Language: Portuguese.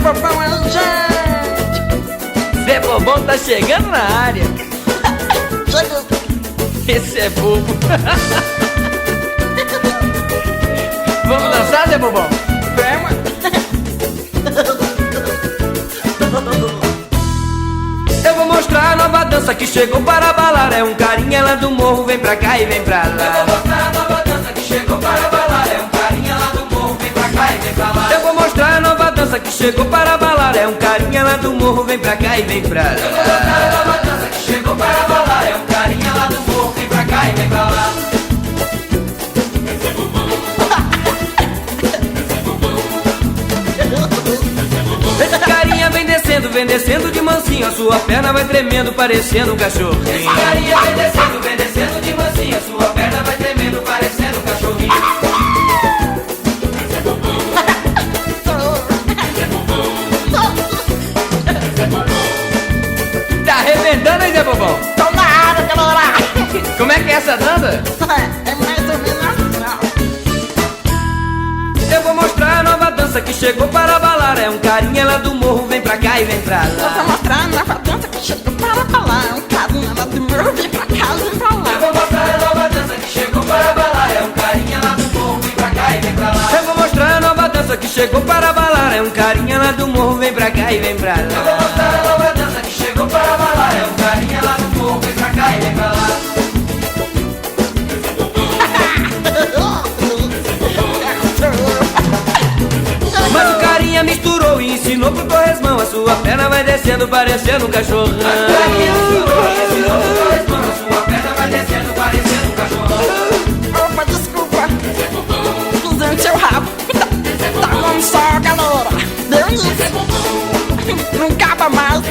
Bobão aí, gente! Zé Bobão tá chegando na área. Chega! Esse é bobo. Vamos dançar, Zé Bobão? Vamos! Eu vou mostrar a nova dança que chegou para abalar. É um carinha lá do morro, vem pra cá e vem pra lá. Eu vou mostrar a nova dança que chegou para abalar. É um carinha lá do morro, vem pra cá e vem pra lá. Eu vou mostrar a nova dança que chegou para abalar. É um carinha lá do morro, vem pra cá e vem pra lá. Eu vou mostrar a nova dança que chegou para abalar. É um carinha lá do morro, vem pra cá e vem pra lá. Esse carinha vem descendo de mansinho. A sua perna vai tremendo, parecendo um cachorro. Esse carinha vem descendo de mansinho. A sua perna vai tremendo, parecendo um cachorrinho. Tá arrebentando aí, Zé Bobão? Tô na área, galera! Como é que é essa dança? É mais ou menos assim. Eu vou mostrar a nova dança que chegou para abalar. É um carinha lá do morro, vem pra cá e vem pra Eu lá. vou mostrar a nova dança que chegou para falar. É um carinha lá do meu, vem pra cá, vem pra Eu lá. vou mostrar a nova dança que chegou para abalar. É um carinha lá do morro, vem pra cá e vem pra lá. Eu vou mostrar a nova dança que chegou para abalar. É um carinha lá do morro, vem pra cá e vem pra lá. Eu vou mostrar a nova dança que chegou para abalar. É um carinha lá do morro, vem pra cá e vem pra lá. Mas o carinha misturou e ensinou pro Torresmão. A sua perna vai descendo, parecendo um cachorrão. Mas o carinha misturou e ensinou pro Torresmão. A sua perna vai descendo, parecendo um cachorrão. Opa, desculpa. Pisando seu rabo. Tá bom só, galera. Deu isso. Não acaba mais.